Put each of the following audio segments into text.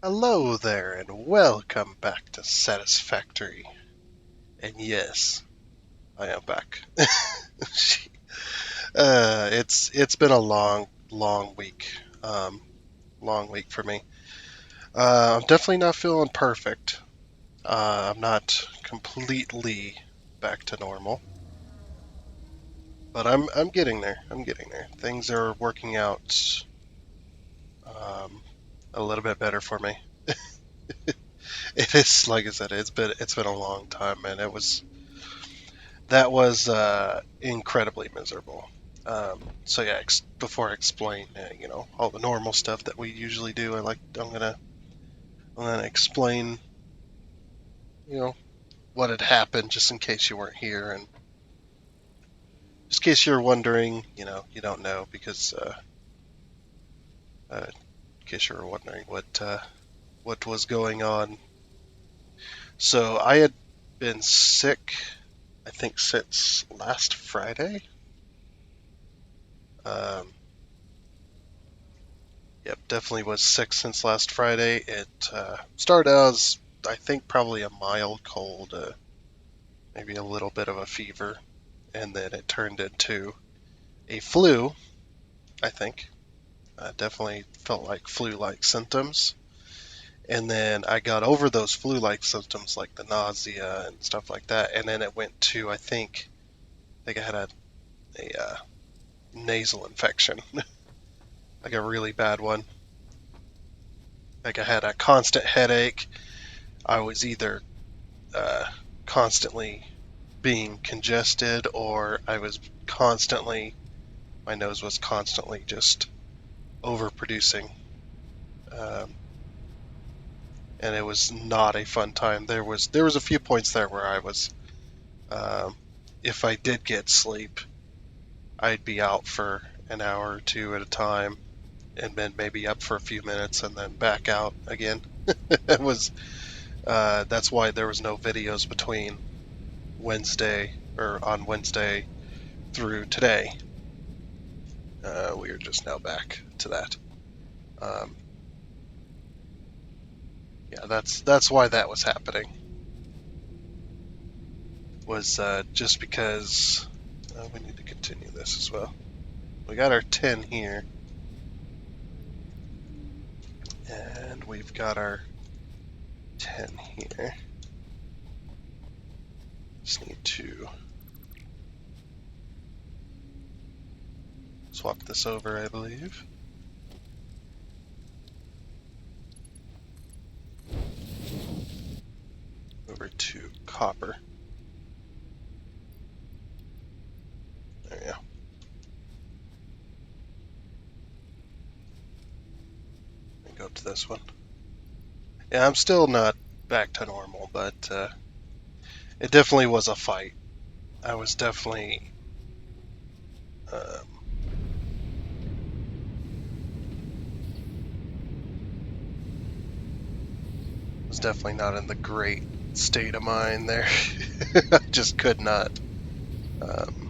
Hello there, and welcome back to Satisfactory. And yes, I am back. It's been a long week, long week for me. I'm definitely not feeling perfect. I'm not completely back to normal, but I'm getting there. I'm getting there. Things are working out um, a little bit better for me. It is like I said, it's been a long time, man. That was incredibly miserable. So yeah, before I explain, all the normal stuff that we usually do, I'm gonna explain, you know, what had happened, just in case you weren't here, and just in case you're wondering, you don't know because, in case you were wondering what was going on. So I had been sick, I think, since last Friday. Um, Yep, definitely was sick since last Friday. It started out as, I think, probably a mild cold, maybe a little bit of a fever, and then it turned into a flu, I think. Definitely felt like flu-like symptoms. And then I got over those flu-like symptoms, like the nausea and stuff like that. And then it went to, I think I had a nasal infection, like a really bad one. Like I had a constant headache. I was either uh, constantly being congested, or my nose was constantly just overproducing. Um, and it was not a fun time. There was a few points there where um, if I did get sleep, I'd be out for an hour or two at a time, and then maybe up for a few minutes, and then back out again. it was That's why there was no videos between Wednesday or on Wednesday through today. We are just now back to that. Um, yeah, that's why that was happening. Was just because we need to continue this as well. We got our 10 here, and we've got our 10 here. Just need to swap this over, I believe. Over to copper. There we go. And go to this one. Yeah, I'm still not back to normal, but it definitely was a fight. I um, was definitely not in the great state of mind there. I just could not. Um,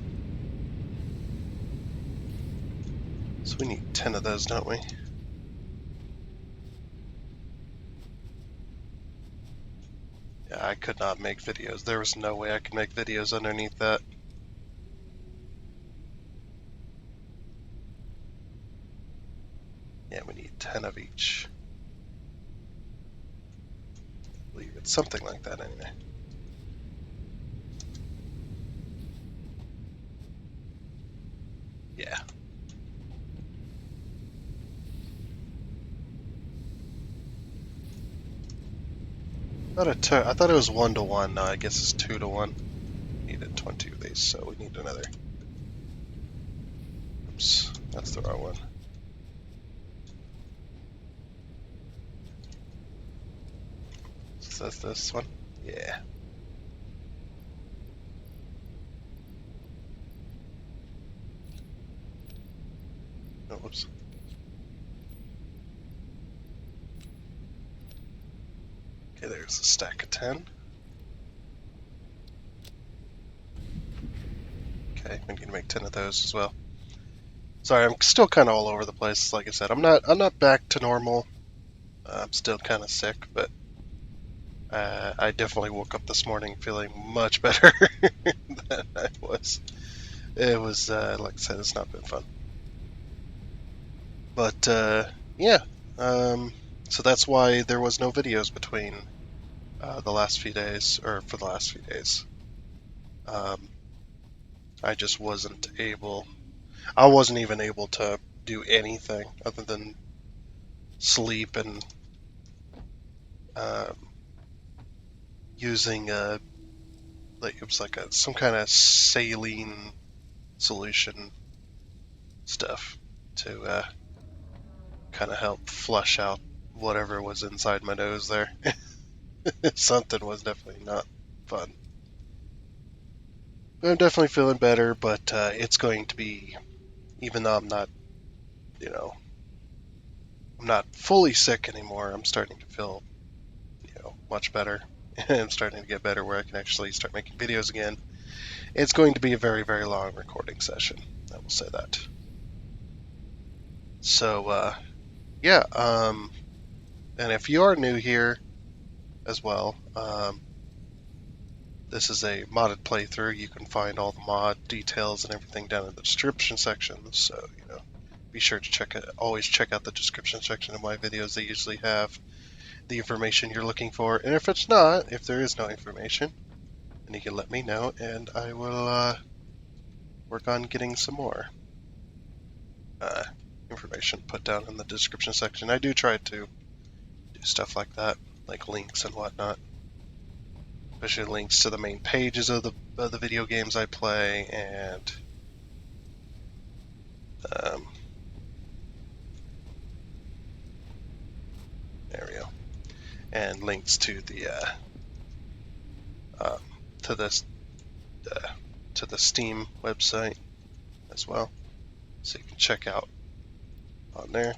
so we need 10 of those, don't we? Yeah, I could not make videos. There was no way I could make videos underneath that. Yeah, we need 10 of each. I believe it's something like that anyway. Yeah. I thought it was 1 to 1. No, I guess it's 2 to 1. Needed 20 of these, so we need another. Oops, that's the wrong one. So that's this one? Yeah. Oh, whoops. Okay, there's a stack of 10. Okay, we need to make 10 of those as well. Sorry, I'm still kind of all over the place. Like I said, I'm not back to normal. I'm still kind of sick, but I definitely woke up this morning feeling much better than I was. It was, like I said, it's not been fun. But, yeah. Um, so that's why there was no videos between the last few days, or for the last few days. I just wasn't able, I wasn't even able to do anything other than sleep and um, using like it was like some kind of saline solution stuff to kind of help flush out whatever was inside my nose there. Something was definitely not fun. But I'm definitely feeling better, but it's going to be, even though I'm not, you know, I'm not fully sick anymore, I'm starting to feel, much better. And I'm starting to get better where I can actually start making videos again. It's going to be a very, very long recording session. I will say that. So, yeah, and if you are new here as well, this is a modded playthrough. You can find all the mod details and everything down in the description section. So, be sure to always check out the description section of my videos. They usually have the information you're looking for. And if it's not, if there is no information, then you can let me know and I will work on getting some more uh, information put down in the description section. I do try to do stuff like that, like links and whatnot, especially links to the main pages of the video games I play, and um, there we go, and links to the um, to this to the Steam website as well, so you can check out on there.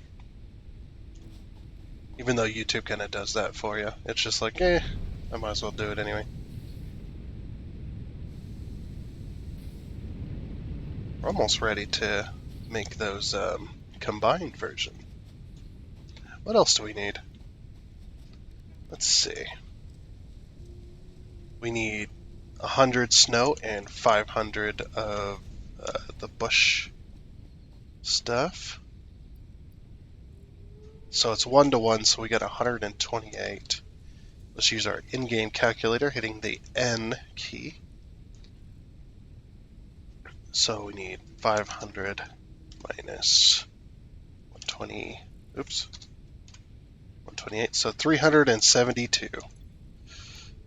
Even though YouTube kind of does that for you, it's just like, I might as well do it anyway. We're almost ready to make those combined version. What else do we need? Let's see. We need 100 snow and 500 of the bush stuff. So it's 1-to-1, so we got 128. Let's use our in-game calculator, hitting the N key. So we need 500 minus 120, oops, 128, so 372.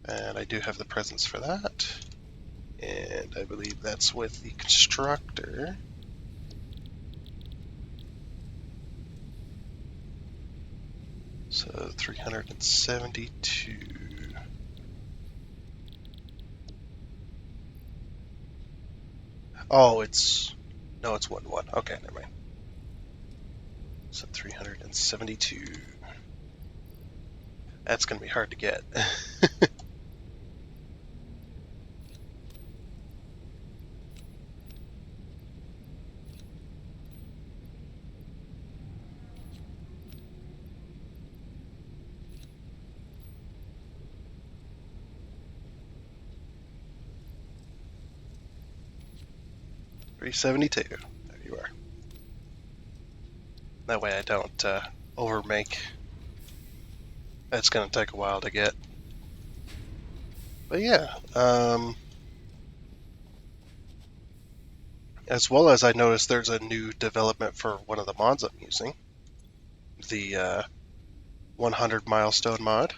And I do have the presents for that. And I believe that's with the constructor. So 372. Oh, no, it's 1-1. Okay, never mind. So 372. That's going to be hard to get. $372. There you are. That way I don't overmake. That's going to take a while to get. But yeah, as well as I noticed there's a new development for one of the mods I'm using. The 100 milestone mod.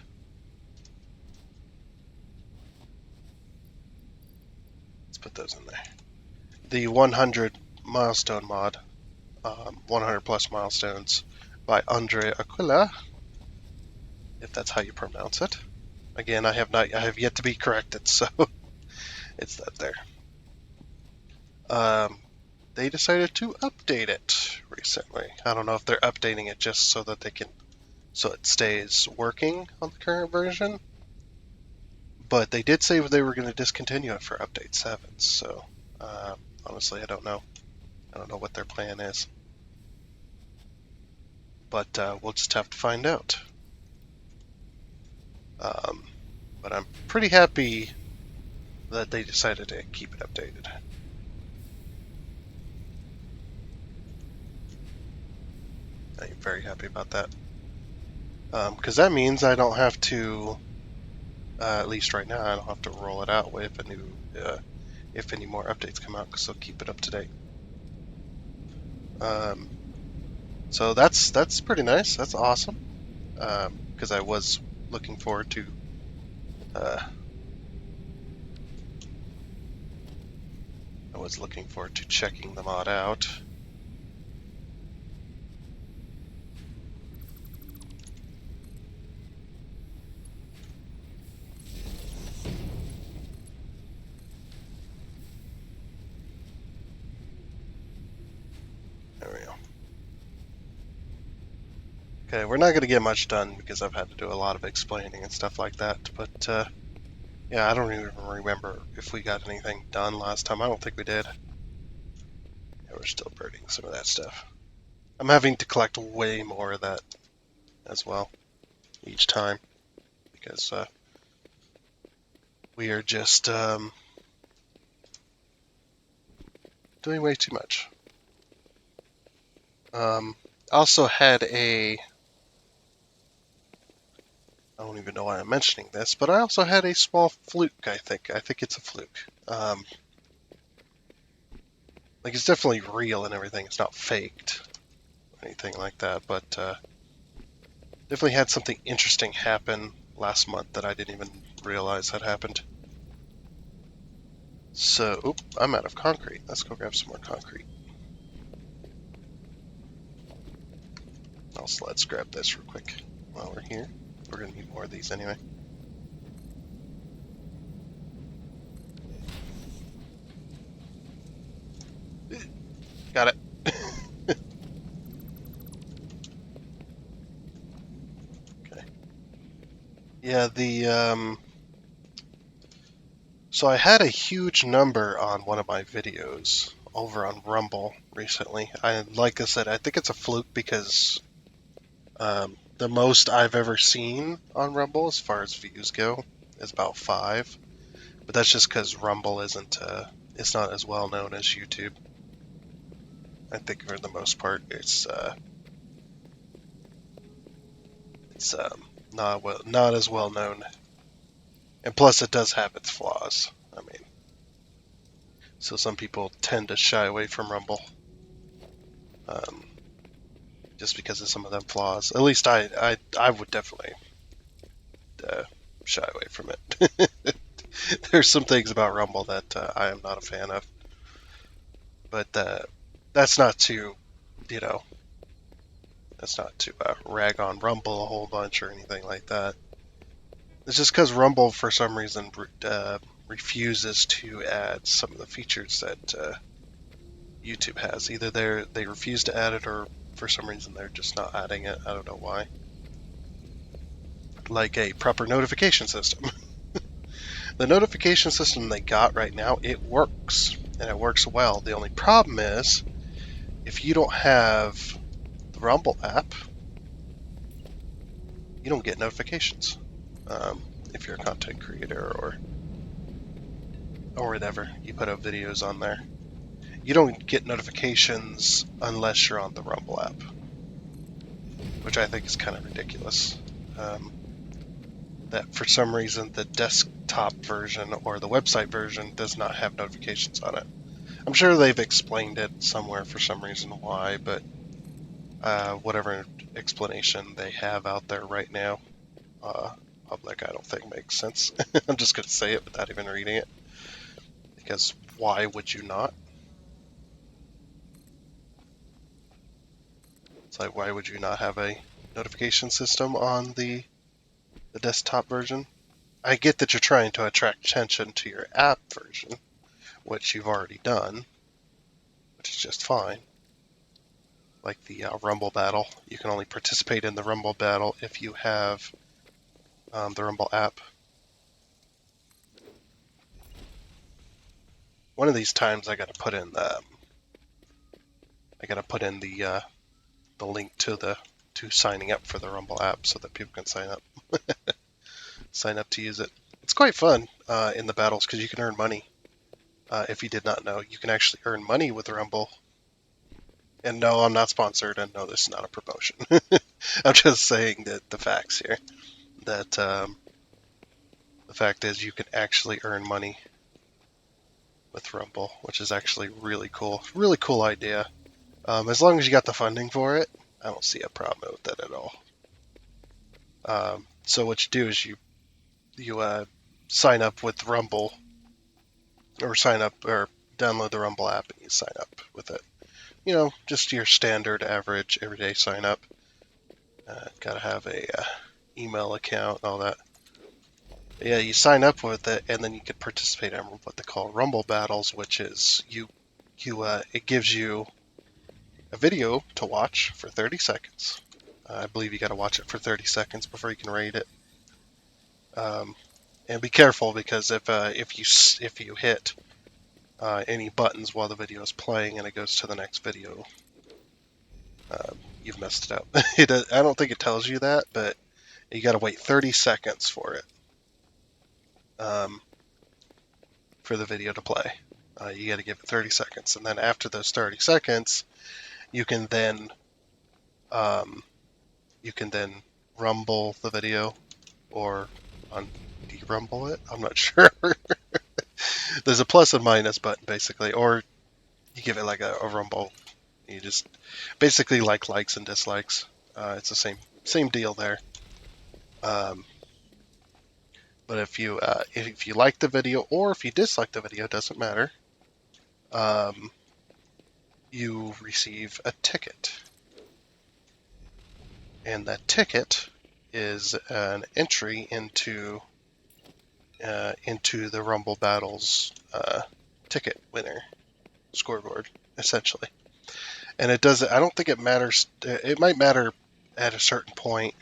Let's put those in there. The 100 milestone mod, 100 plus milestones by Andre Aquila, if that's how you pronounce it. Again, I have yet to be corrected, so it's that there. They decided to update it recently. I don't know if they're updating it just so that so it stays working on the current version, but they did say they were going to discontinue it for update 7. So honestly, I don't know. I don't know what their plan is, but we'll just have to find out. Um, but I'm pretty happy that they decided to keep it updated. I'm very happy about that. Because that means I don't have to, at least right now, I don't have to roll it out with a new, if any more updates come out, because they'll keep it up to date. So that's pretty nice. That's awesome. Because I was looking forward to checking the mod out. There we go. Okay, we're not going to get much done because I've had to do a lot of explaining and stuff like that. But yeah, I don't even remember if we got anything done last time. I don't think we did. Yeah, we're still burning some of that stuff. I'm having to collect way more of that as well each time because we are just doing way too much. Also had I don't even know why I'm mentioning this, but I also had a small fluke, I think. I think it's a fluke. Like, it's definitely real and everything. It's not faked or anything like that, but definitely had something interesting happen last month that I didn't even realize had happened. So, I'm out of concrete. Let's go grab some more concrete. Also, let's grab this real quick while we're here. We're going to need more of these anyway. Got it. Okay. Yeah, so I had a huge number on one of my videos over on Rumble recently. Like I said, I think it's a fluke because the most I've ever seen on Rumble as far as views go is about 5. But that's just because Rumble it's not as well known as YouTube. I think for the most part, it's not as well known, and plus it does have its flaws. I mean, so some people tend to shy away from Rumble, um, just because of some of them flaws. At least I would definitely shy away from it. There's some things about Rumble that I am not a fan of, but that's not to, you know, rag on Rumble a whole bunch or anything like that. It's just because Rumble, for some reason, refuses to add some of the features that YouTube has. Either they refuse to add it, or for some reason they're just not adding it. I don't know why. Like a proper notification system. The notification system they got right now, it works, and it works well. The only problem is, if you don't have the Rumble app, you don't get notifications. If you're a content creator or whatever, you put up videos on there. You don't get notifications unless you're on the Rumble app, which I think is kind of ridiculous. That for some reason the desktop version or the website version does not have notifications on it. I'm sure they've explained it somewhere for some reason why, but whatever explanation they have out there right now, public, I don't think makes sense. I'm just going to say it without even reading it, because why would you not? It's like, why would you not have a notification system on the desktop version? I get that you're trying to attract attention to your app version, which you've already done, which is just fine. Like the Rumble battle, you can only participate in the Rumble battle if you have the Rumble app. One of these times, I got to put in the link to signing up for the Rumble app so that people can sign up. sign up to use it. It's quite fun in the battles because you can earn money. If you did not know, you can actually earn money with Rumble. And no, I'm not sponsored, and no, this is not a promotion. I'm just saying that the facts here. That the fact is you can actually earn money with Rumble, which is actually really cool. Really cool idea. As long as you got the funding for it, I don't see a problem with that at all. So what you do is you sign up with Rumble, or sign up or download the Rumble app and you sign up with it. You know, just your standard, average, everyday sign up. Got to have a email account and all that. Yeah, you sign up with it, and then you can participate in what they call Rumble battles, which is it gives you a video to watch for 30 seconds. I believe you got to watch it for 30 seconds before you can rate it. And be careful because if you hit any buttons while the video is playing and it goes to the next video, you've messed it up. I don't think it tells you that, but you got to wait 30 seconds for it, for the video to play. You got to give it 30 seconds, and then after those 30 seconds, you can then rumble the video or de-rumble it. I'm not sure. There's a plus and minus button basically, or you give it like a rumble. You just basically like likes and dislikes. It's the same deal there. But if you like the video or if you dislike the video, doesn't matter. You receive a ticket, and that ticket is an entry into the Rumble Battles ticket winner scoreboard, essentially. And it doesn't. I don't think it matters. It might matter at a certain point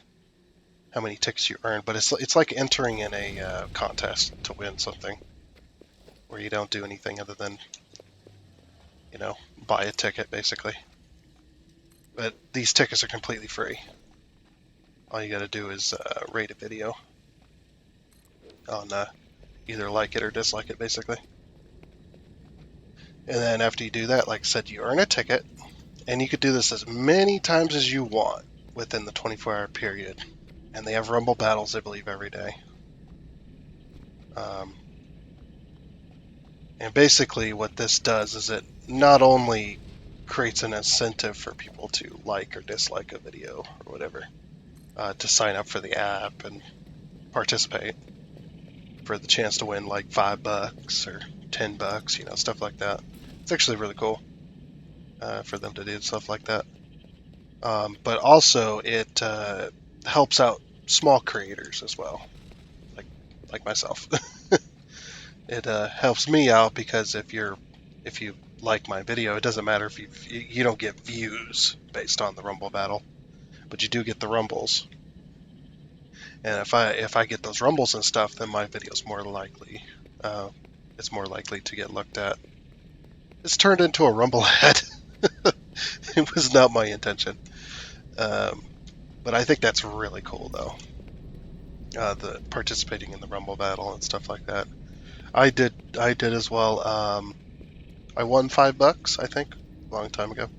how many tickets you earn, but it's like entering in a contest to win something, where you don't do anything other than buy a ticket basically. But these tickets are completely free. All you got to do is rate a video on either like it or dislike it, basically. And then after you do that, like I said, you earn a ticket, and you could do this as many times as you want within the 24-hour period. And they have Rumble battles, I believe, every day. And basically what this does is it not only creates an incentive for people to like or dislike a video or whatever, to sign up for the app and participate for the chance to win like $5 or $10, stuff like that. It's actually really cool for them to do stuff like that. But also it helps out small creators as well, like myself. It helps me out because if you like my video, it doesn't matter if you don't get views based on the Rumble battle, but you do get the rumbles. And if I get those rumbles and stuff, then my video's more likely to get looked at. It's turned into a Rumble ad. It was not my intention, but I think that's really cool though. The participating in the Rumble battle and stuff like that. I did as well. I won $5, I think, a long time ago.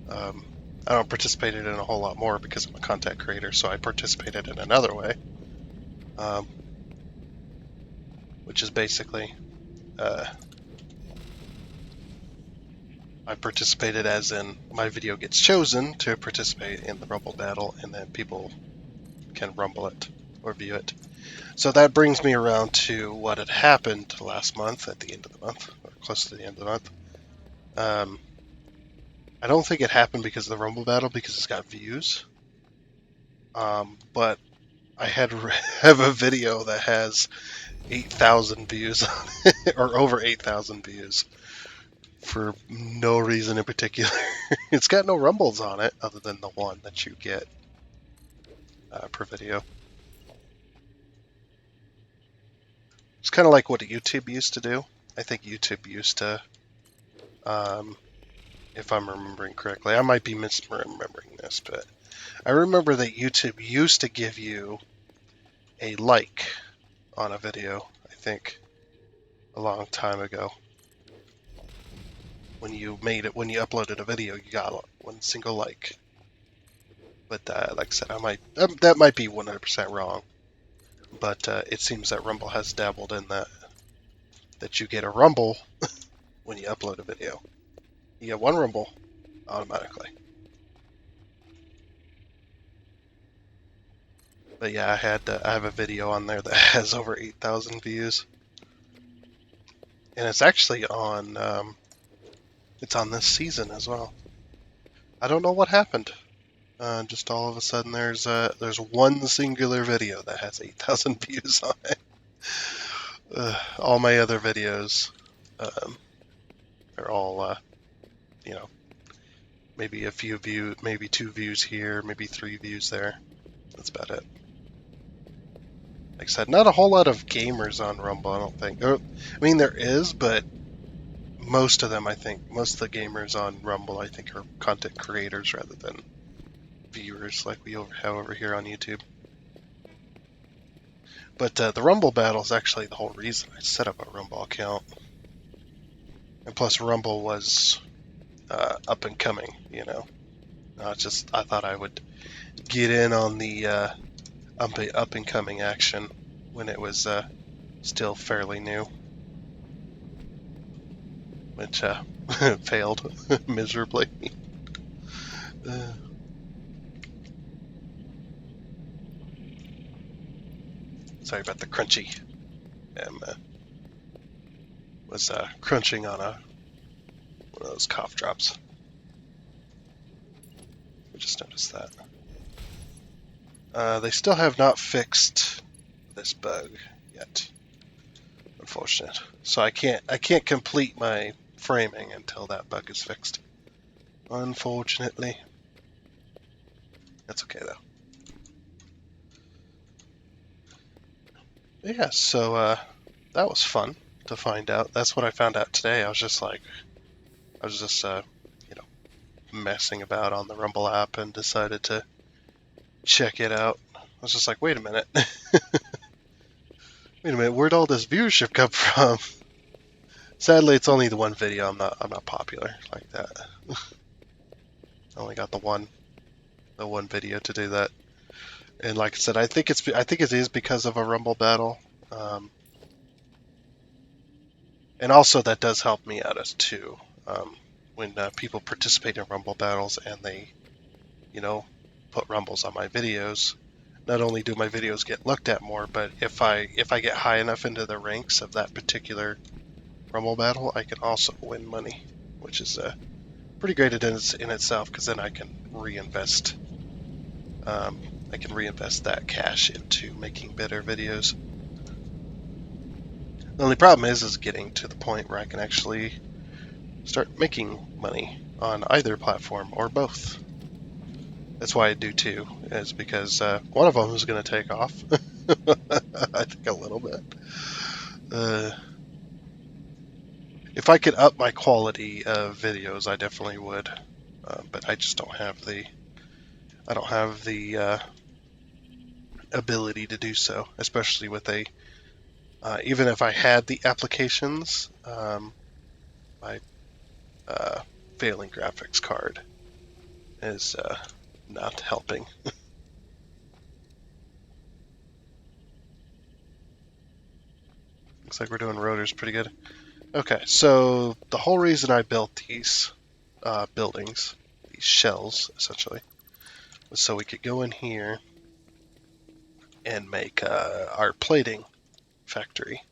I don't participate in a whole lot more because I'm a content creator, so I participated in another way, which is basically I participated as in my video gets chosen to participate in the Rumble battle, and then people can rumble it or view it. So that brings me around to what had happened last month at the end of the month, or close to the end of the month. I don't think it happened because of the Rumble battle, because it's got views. But I have a video that has 8,000 views on it, or over 8,000 views, for no reason in particular. It's got no rumbles on it, other than the one that you get per video. It's kind of like what YouTube used to do. I think YouTube used to, if I'm remembering correctly, I might be misremembering this, but I remember that YouTube used to give you a like on a video, I think, a long time ago. When you uploaded a video, you got one single like. But like I said, that might be 100% wrong. But it seems that Rumble has dabbled in that you get a rumble when you upload a video. You get one rumble automatically. But yeah, I have a video on there that has over 8,000 views, and it's actually on it's on this season as well. I don't know what happened. Just all of a sudden, there's one singular video that has 8,000 views on it. All my other videos, are all maybe a few views, maybe 2 views here, maybe 3 views there. That's about it. Like I said, not a whole lot of gamers on Rumble, I don't think. I mean, there is, but most of them, I think, most of the gamers on Rumble, I think, are content creators rather than viewers like we have over here on YouTube. But the Rumble battle is actually the whole reason I set up a Rumble account. And plus, Rumble was up and coming, you know. I thought I would get in on the up and coming action when it was still fairly new, which failed miserably. Sorry about the crunchy. Was crunching on one of those cough drops. I just noticed that. They still have not fixed this bug yet. Unfortunate. So I can't complete my framing until that bug is fixed. Unfortunately. That's okay though. Yeah, so that was fun to find out. That's what I found out today. I was just messing about on the Rumble app and decided to check it out. I was just like, wait a minute. Where'd all this viewership come from? Sadly, it's only the one video. I'm not popular like that. I only got the one video to do that. And like I said, I think it is because of a Rumble battle. And also that does help me out as too. When people participate in Rumble battles and they, put Rumbles on my videos, not only do my videos get looked at more, but if I get high enough into the ranks of that particular Rumble battle, I can also win money, which is pretty great in itself, because then I can reinvest. I can reinvest that cash into making better videos. The only problem is getting to the point where I can actually start making money on either platform or both. That's why I do two, is because one of them is going to take off. I think a little bit. If I could up my quality of videos, I definitely would. But I just don't have the ability to do so, especially with even if I had the applications, my failing graphics card is not helping. Looks like we're doing rotors pretty good. Okay, so the whole reason I built these buildings, these shells essentially, was so we could go in here and make our plating factory.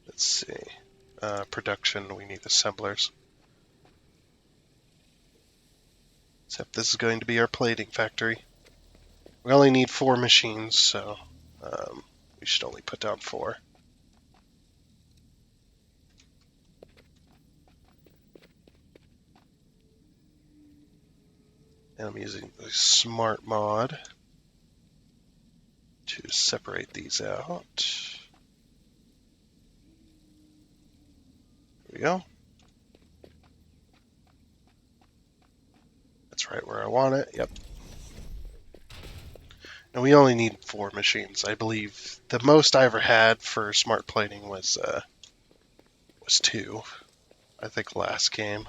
Let's see. Production, we need assemblers. Except this is going to be our plating factory. We only need 4 machines, so we should only put down 4. And I'm using the smart mod to separate these out. There we go. That's right where I want it. Yep. And we only need 4 machines. I believe the most I ever had for smart plating was 2, I think last game.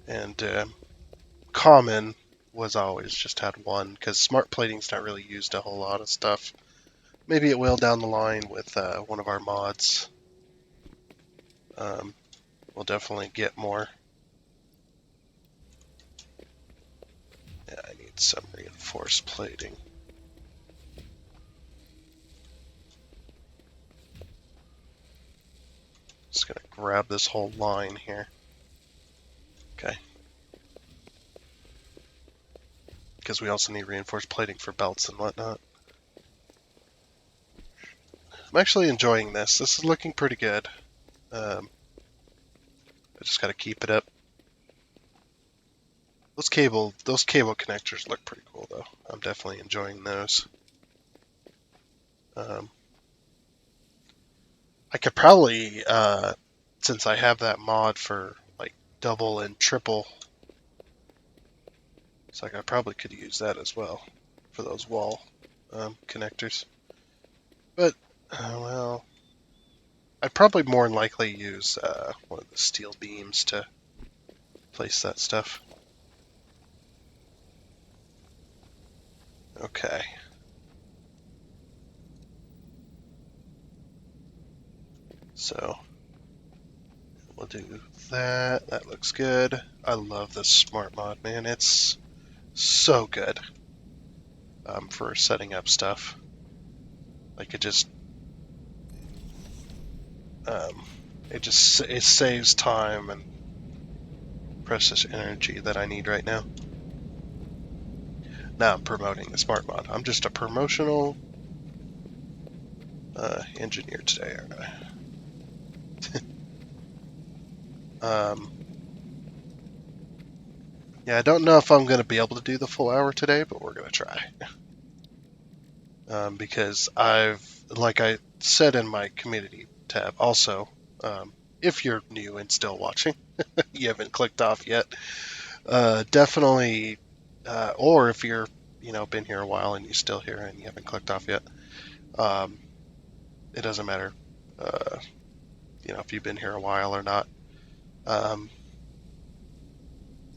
And common was always just had 1, because smart plating's not really used a whole lot of stuff. Maybe it will down the line with one of our mods. We'll definitely get more. Yeah, I need some reinforced plating. Just gonna grab this whole line here. Okay. Because we also need reinforced plating for belts and whatnot. I'm actually enjoying this. This is looking pretty good. I just gotta keep it up. Those cable connectors look pretty cool though. I'm definitely enjoying those. I could probably, since I have that mod for like double and triple, so I probably could use that as well for those wall connectors. But well, I'd probably more than likely use one of the steel beams to place that stuff. Okay. So we'll do that. That looks good. I love this smart mod, man. It's so good for setting up stuff. Like it saves time and precious energy that I need right now. Now I'm promoting the smart mod. I'm just a promotional engineer today, aren't I? Yeah, I don't know if I'm going to be able to do the full hour today, but we're going to try. Because like I said in my community tab, also, if you're new and still watching, you haven't clicked off yet, definitely, or if you're, been here a while and you're still here and you haven't clicked off yet, it doesn't matter, if you've been here a while or not. Um,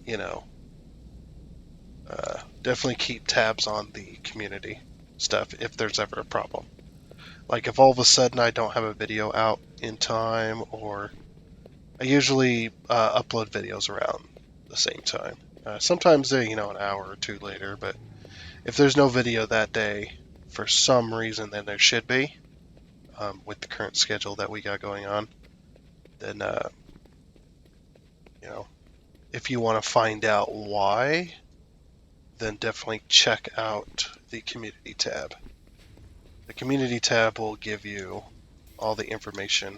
you know, definitely keep tabs on the community stuff if there's ever a problem. Like if all of a sudden I don't have a video out in time, or I usually upload videos around the same time. Sometimes they're, an hour or two later, but if there's no video that day for some reason, then there should be, with the current schedule that we got going on, then, if you want to find out why, then definitely check out the community tab. The community tab will give you all the information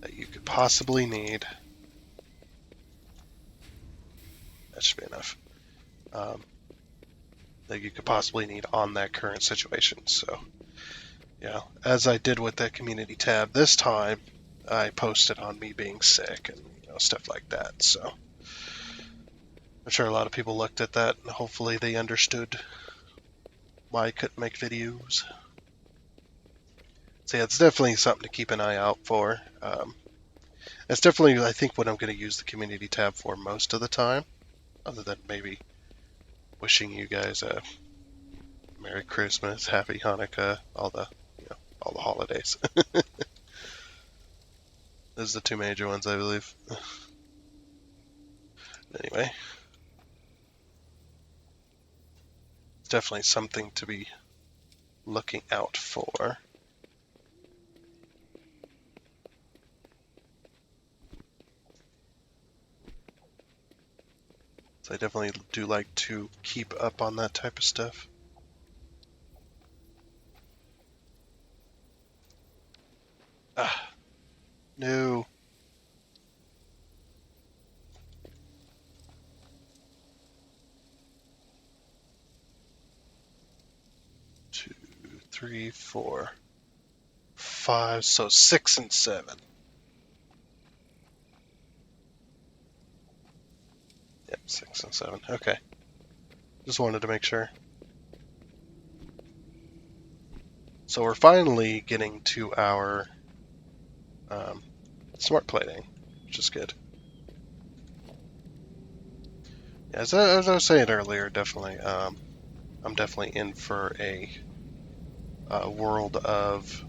that you could possibly need. That should be enough. That you could possibly need on that current situation. So, yeah, as I did with that community tab this time, I posted on me being sick and stuff like that. So, I'm sure a lot of people looked at that and hopefully they understood why I couldn't make videos. So yeah, it's definitely something to keep an eye out for. It's definitely, I think, what I'm going to use the community tab for most of the time, other than maybe wishing you guys a Merry Christmas, Happy Hanukkah, all the holidays. Those are the two major ones, I believe. Anyway, it's definitely something to be looking out for. So I definitely do like to keep up on that type of stuff. Ah, no. 2, 3, 4, 5. So 6 and 7. Yep, 6 and 7. Okay. Just wanted to make sure. So we're finally getting to our smart plating, which is good. Yeah, as I was saying earlier, definitely, I'm definitely in for a world of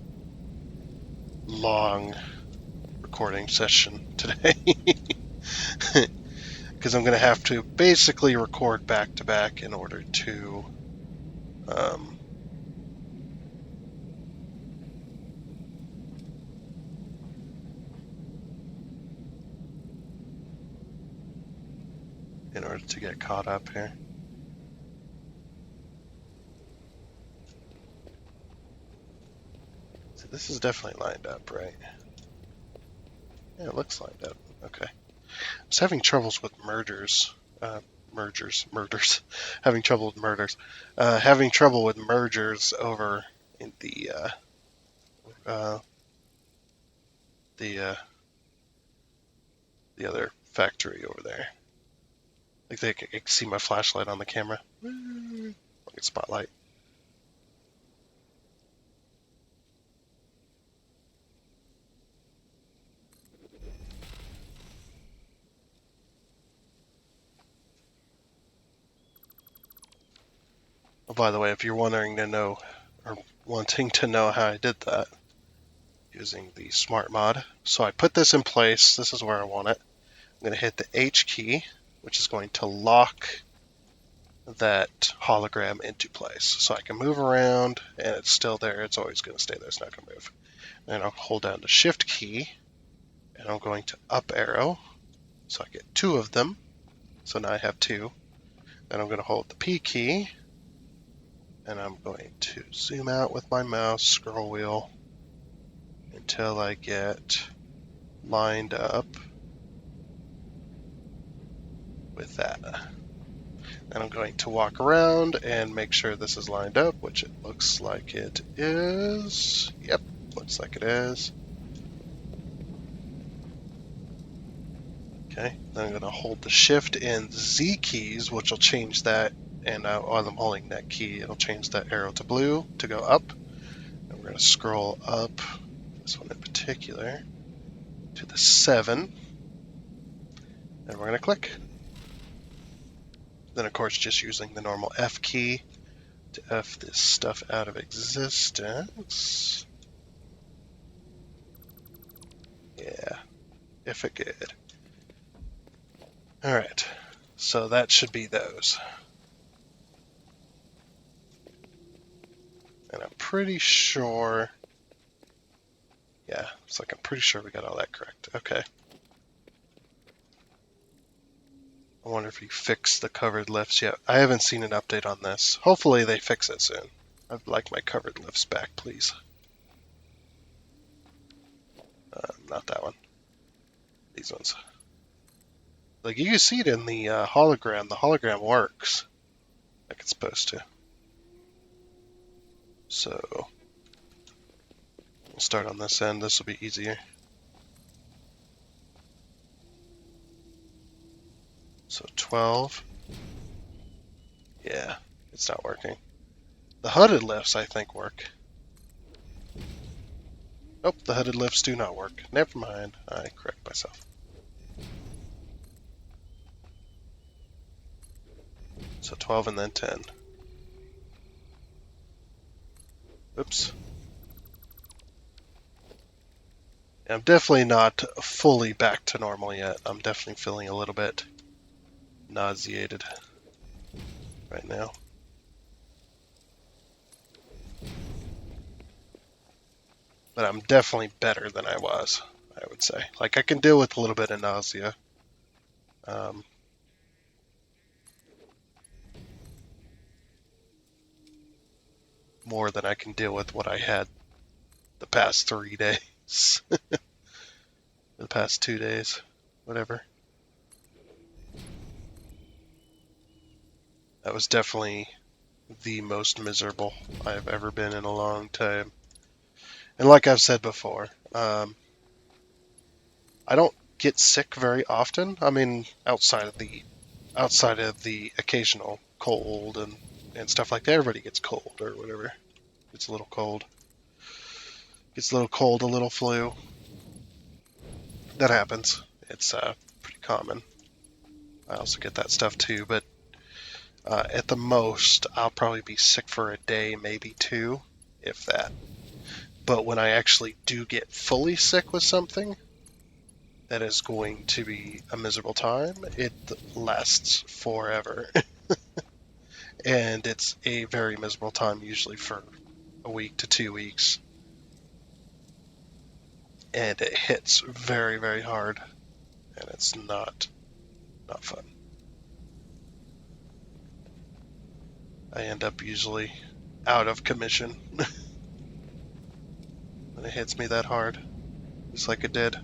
long recording session today. Because I'm going to have to basically record back to back in order to get caught up here. So this is definitely lined up, right? Yeah, it looks lined up. Okay. I was having troubles with murders. Having trouble with murders. Having trouble with mergers over in the other factory over there. Like they can see my flashlight on the camera. Like a spotlight. Oh, by the way, if you're wondering to know or wanting to know how I did that, using the smart mod. So I put this in place. This is where I want it. I'm going to hit the H key, which is going to lock that hologram into place. So I can move around and it's still there. It's always going to stay there. It's not going to move. And I'll hold down the shift key and I'm going to up arrow. So I get two of them. So now I have two. Then I'm going to hold the P key and I'm going to zoom out with my mouse, scroll wheel, until I get lined up with that. And I'm going to walk around and make sure this is lined up, which it looks like it is. Yep, looks like it is. Okay, then I'm going to hold the Shift and Z keys, which will change that. And while I'm holding that key, it'll change that arrow to blue to go up. And we're going to scroll up, this one in particular, to the 7. And we're going to click. Then, of course, just using the normal F key to F this stuff out of existence. Yeah, if it good. Alright, so that should be those. And I'm pretty sure, yeah, it's like I'm pretty sure we got all that correct. Okay. I wonder if you fixed the covered lifts yet. I haven't seen an update on this. Hopefully they fix it soon. I'd like my covered lifts back, please. Not that one. These ones. Like, you can see it in the hologram. The hologram works like it's supposed to. So, we'll start on this end. This will be easier. So 12. Yeah, it's not working. The hooded lifts, I think, work. Nope, the hooded lifts do not work. Never mind. I correct myself. So 12 and then 10. Oops. I'm definitely not fully back to normal yet. I'm definitely feeling a little bit nauseated right now. But I'm definitely better than I was, I would say. Like, I can deal with a little bit of nausea. More than I can deal with what I had the past 3 days. The past 2 days. Whatever. That was definitely the most miserable I've ever been in a long time. And like I've said before, I don't get sick very often. I mean, outside of the outside of the occasional cold and stuff like that, everybody gets cold or whatever. It's a little cold. Gets a little cold, a little flu. That happens. It's pretty common. I also get that stuff too, but at the most, I'll probably be sick for a day, maybe two, if that. But when I actually do get fully sick with something, that is going to be a miserable time. It lasts forever. And it's a very miserable time, usually for a week to 2 weeks. And it hits very, very hard. And it's not fun. I end up usually out of commission when it hits me that hard, just like it did.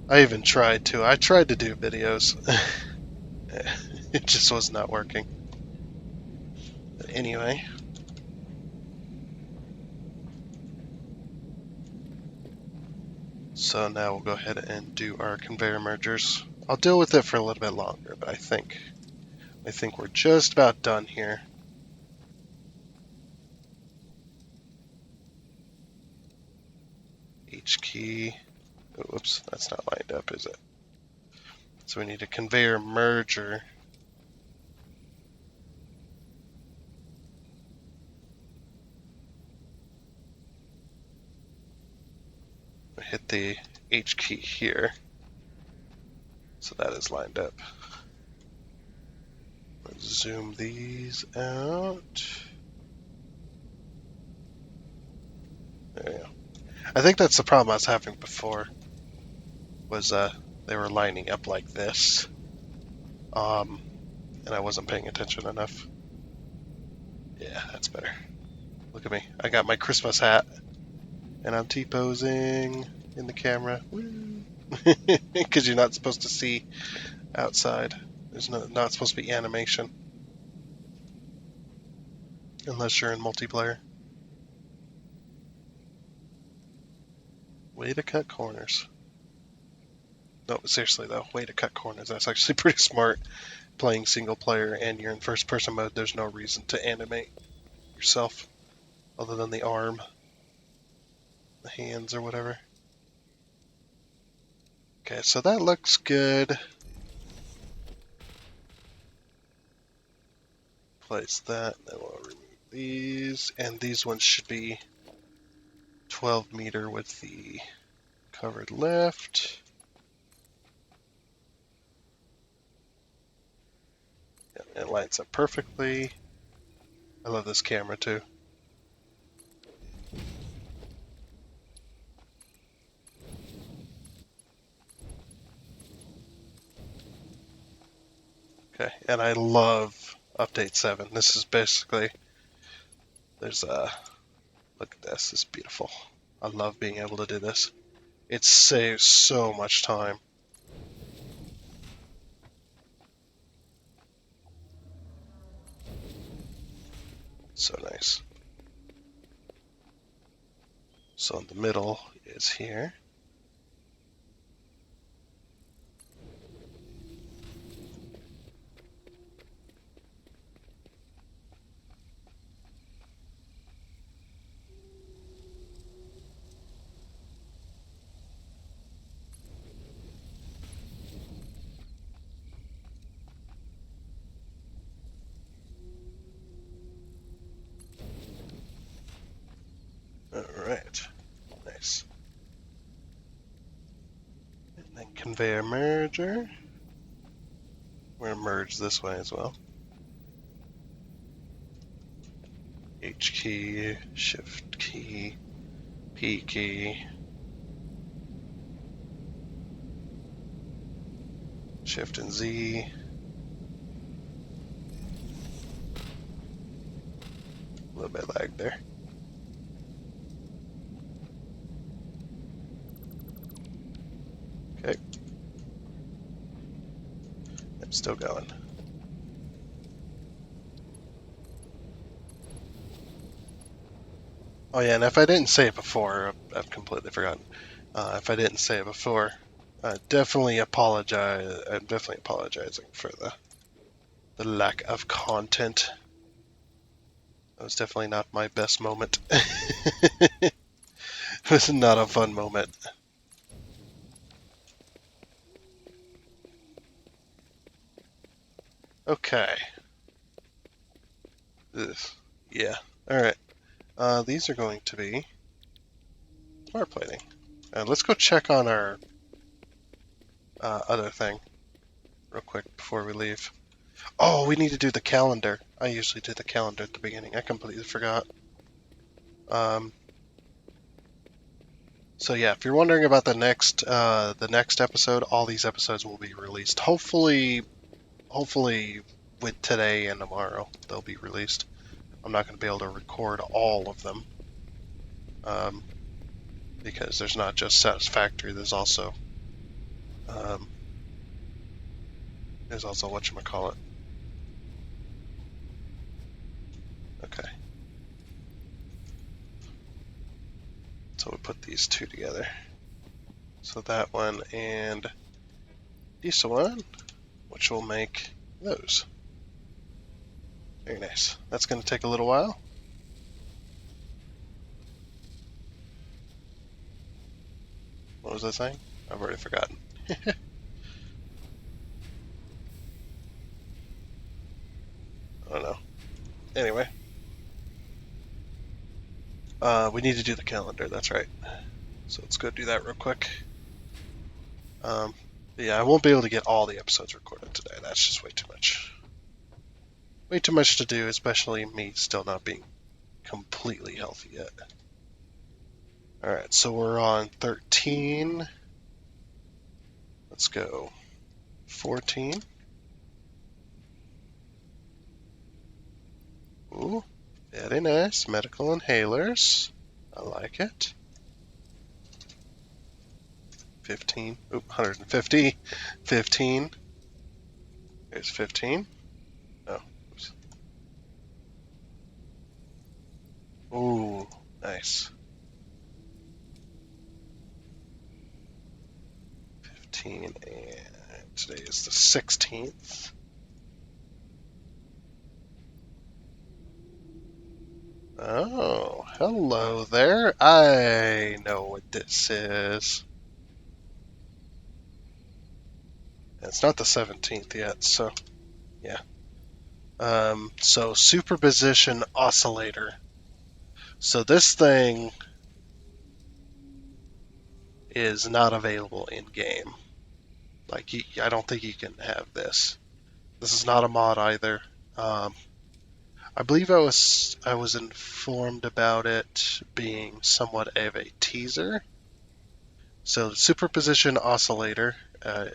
I even tried to. I tried to do videos. It just was not working. But anyway. So now we'll go ahead and do our conveyor mergers. I'll deal with it for a little bit longer, but I think we're just about done here. H key. Oh, whoops, that's not lined up, is it? So we need a conveyor merger. Hit the H key here. So that is lined up. Let's zoom these out. There you go. I think that's the problem I was having before. Was they were lining up like this. And I wasn't paying attention enough. Yeah, that's better. Look at me. I got my Christmas hat. And I'm T-posing in the camera. Woo! Because you're not supposed to see outside. There's not supposed to be animation. Unless you're in multiplayer. Way to cut corners. No, seriously though, way to cut corners. That's actually pretty smart. Playing single player and you're in first person mode, there's no reason to animate yourself other than the arm, the hands or whatever. Okay, so that looks good. Place that, then we'll remove these, and these ones should be 12 meter with the covered left. Yeah, it lines up perfectly. I love this camera too. Okay, and I love update 7. This is basically, there's a, look at this, it's beautiful. I love being able to do this. It saves so much time. So nice. So in the middle is here. Alright, nice. And then conveyor merger. We're going to merge this way as well. H key, shift key, P key, shift and Z. A little bit lag there. Okay. I'm still going. Oh yeah, and if I didn't say it before, I've completely forgotten. If I didn't say it before, Definitely apologize. I'm definitely apologizing for the lack of content. That was definitely not my best moment. It was not a fun moment. Okay. Ugh. Yeah. Alright. These are going to be smart plating. Let's go check on our other thing real quick before we leave. Oh, we need to do the calendar. I usually do the calendar at the beginning. I completely forgot. So yeah, if you're wondering about the next episode, all these episodes will be released. Hopefully with today and tomorrow they'll be released. I'm not going to be able to record all of them um, because there's not just Satisfactory. Um, there's also whatchamacallit. Okay. So we put these two together. So that one and this one, which will make those. Very nice. That's going to take a little while. What was I saying? I've already forgotten. I don't know. Anyway. We need to do the calendar, that's right. So let's go do that real quick. Yeah, I won't be able to get all the episodes recorded today. That's just way too much. Way too much to do, especially me still not being completely healthy yet. Alright, so we're on 13. Let's go 14. Ooh, very nice. Medical inhalers. I like it. 15. Oop, 150. 15. There's 15. Oh, oops. Ooh, nice. 15, and today is the 16th. Oh, hello there. I know what this is. It's not the 17th yet, so yeah. So superposition oscillator. So this thing is not available in game. Like, I don't think you can have this. This is not a mod either. I believe I was informed about it being somewhat of a teaser. So the superposition oscillator. A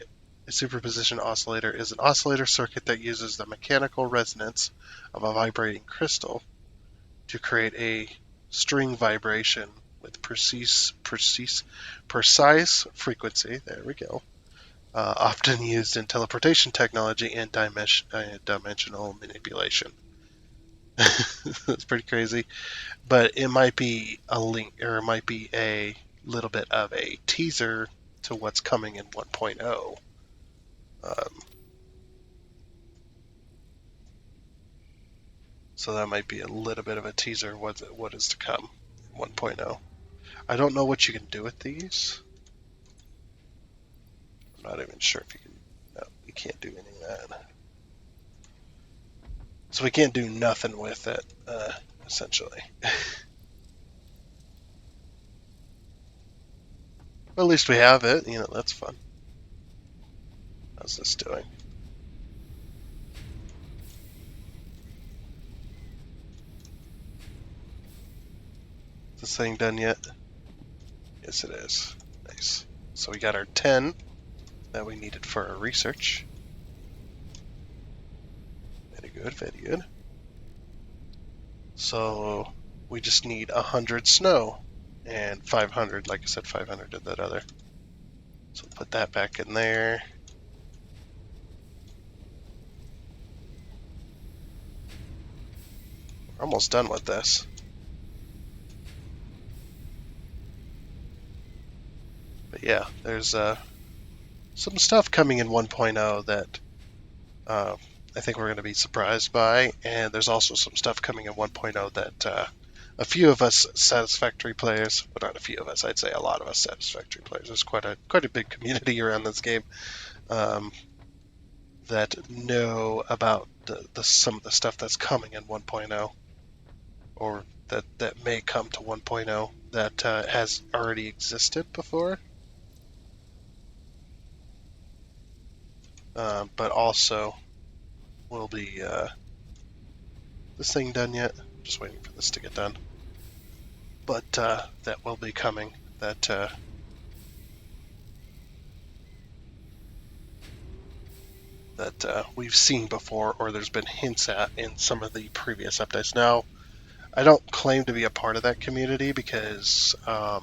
superposition oscillator is an oscillator circuit that uses the mechanical resonance of a vibrating crystal to create a string vibration with precise frequency. There we go. Often used in teleportation technology and dimensional manipulation. That's pretty crazy, but it might be a link, or it might be a little bit of a teaser to what's coming in 1.0. So that might be a little bit of a teaser what is to come in 1.0. I don't know what you can do with these. I'm not even sure if you can. No, you can't do any of that. So we can't do nothing with it, essentially. But at least we have it. That's fun. How's this doing? Is this thing done yet? Yes, it is. Nice. So we got our 10 that we needed for our research. Very good, very good. So we just need 100 snow and 500, like I said, 500 of that other. So put that back in there. We're almost done with this. But yeah, there's some stuff coming in 1.0 that I think we're going to be surprised by, and there's also some stuff coming in 1.0 that a few of us Satisfactory players, but not a few of us, I'd say a lot of us Satisfactory players. There's quite a big community around this game that know about some of the stuff that's coming in 1.0, or that may come to 1.0 that has already existed before. But also, will be this thing done yet? Just waiting for this to get done. But that will be coming. That we've seen before, or there's been hints at in some of the previous updates. Now, I don't claim to be a part of that community because I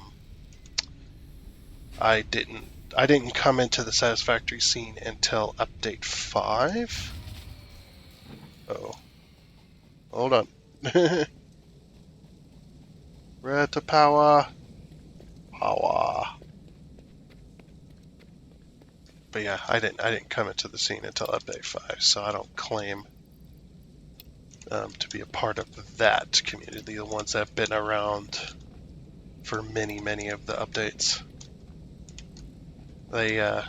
didn't come into the Satisfactory scene until update 5. Oh, hold on. Red to power. But yeah, I didn't come into the scene until update 5, so I don't claim to be a part of that community, the ones that have been around for many of the updates. I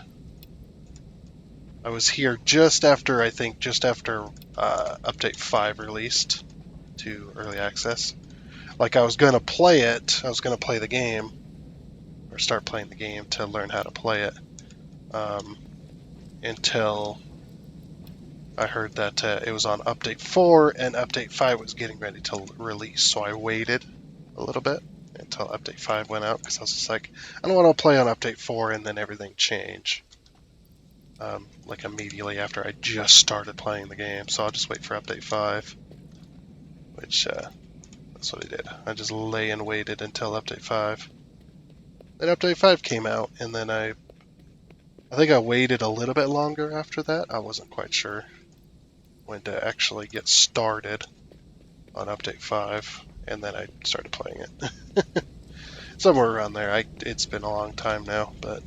was here just after update 5 released to early access. Like, I was gonna play the game, or start playing the game to learn how to play it, until I heard that it was on update 4 and update 5 was getting ready to release. So I waited a little bit until update 5 went out, because I was just like, I don't want to play on update 4 and then everything change. Like immediately after I just started playing the game. So I'll just wait for update 5, which that's what I did. I just lay and waited until update 5. Then update 5 came out, and then I think I waited a little bit longer after that. I wasn't quite sure when to actually get started on update 5, and then I started playing it. Somewhere around there. It's been a long time now, but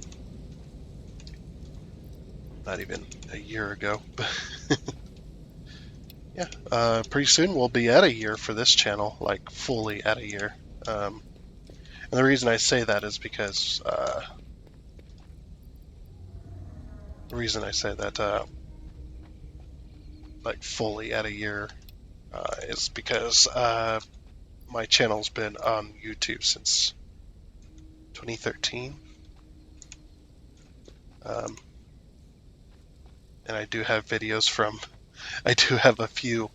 not even a year ago. Yeah, pretty soon we'll be at a year for this channel, like fully at a year. And the reason I say that is because like fully at a year is because my channel's been on YouTube since 2013. And I do have a few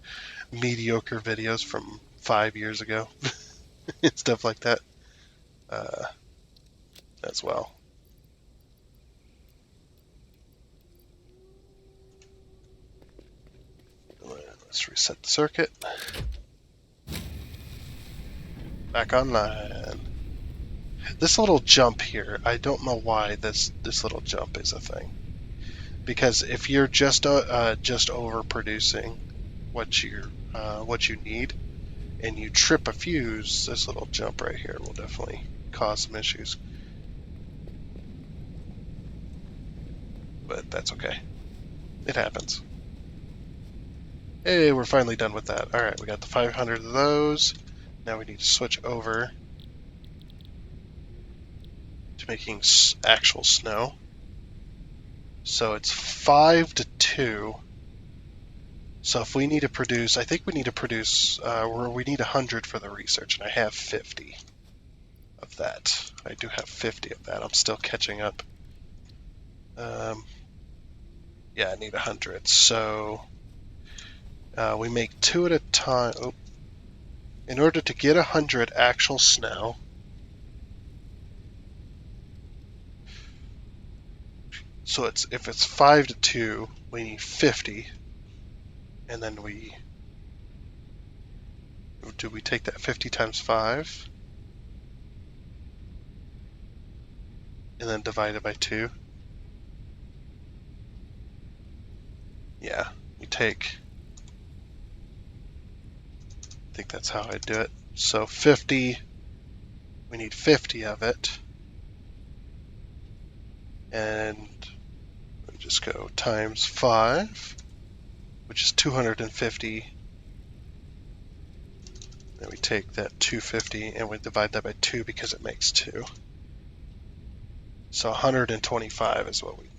mediocre videos from 5 years ago and stuff like that as well. Let's reset the circuit. Back online. This little jump here, I don't know why this little jump is a thing. Because if you're just overproducing what you need, and you trip a fuse, this little jump right here will definitely cause some issues. But that's okay. It happens. Hey, we're finally done with that. Alright, we got the 500 of those. Now we need to switch over to making actual snow. So it's 5 to 2. So if we need to produce, I think we need to produce, we need 100 for the research, and I have 50 of that. I do have 50 of that. I'm still catching up. Yeah, I need 100. So we make 2 at a time. Oh. In order to get 100 actual snow, so if it's 5 to 2, we need 50, and then we take that 50 times 5, and then divide it by 2. Yeah, I think that's how I do it. So 50, we need 50 of it, and just go times 5, which is 250. Then we take that 250 and we divide that by 2 because it makes 2. So 125 is what we need.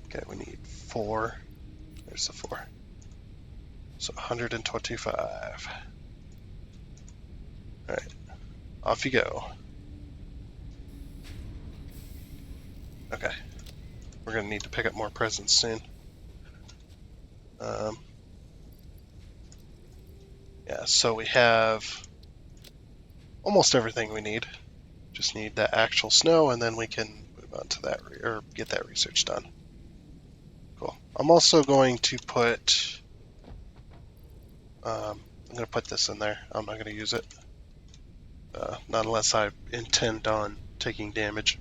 Okay, we need 4. There's the 4. So 125. Alright, off you go. Okay, we're going to need to pick up more presents soon. Yeah, so we have almost everything we need. Just need that actual snow, and then we can move on to that, or get that research done. Cool. I'm also going to put, I'm going to put this in there. I'm not going to use it. Not unless I intend on taking damage,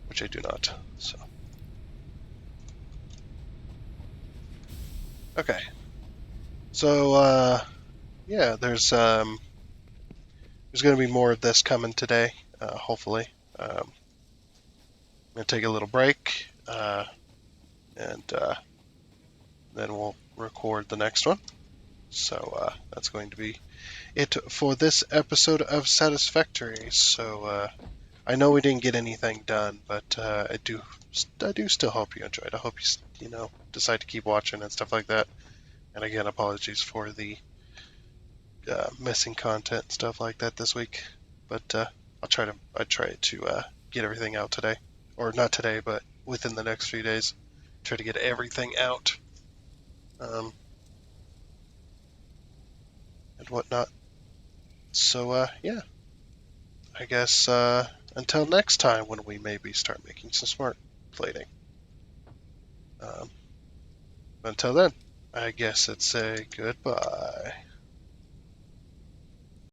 which I do not. So, okay. So, yeah, there's going to be more of this coming today, hopefully. I'm going to take a little break, and then we'll record the next one. So that's going to be it for this episode of Satisfactory. So I know we didn't get anything done, but I do still hope you enjoyed. I hope you decide to keep watching and stuff like that. And again, apologies for the missing content and stuff like that this week. But I try to get everything out today, or not today, but within the next few days. Try to get everything out. And whatnot. So, yeah, I guess until next time when we maybe start making some smart plating. Until then, I guess it's a goodbye.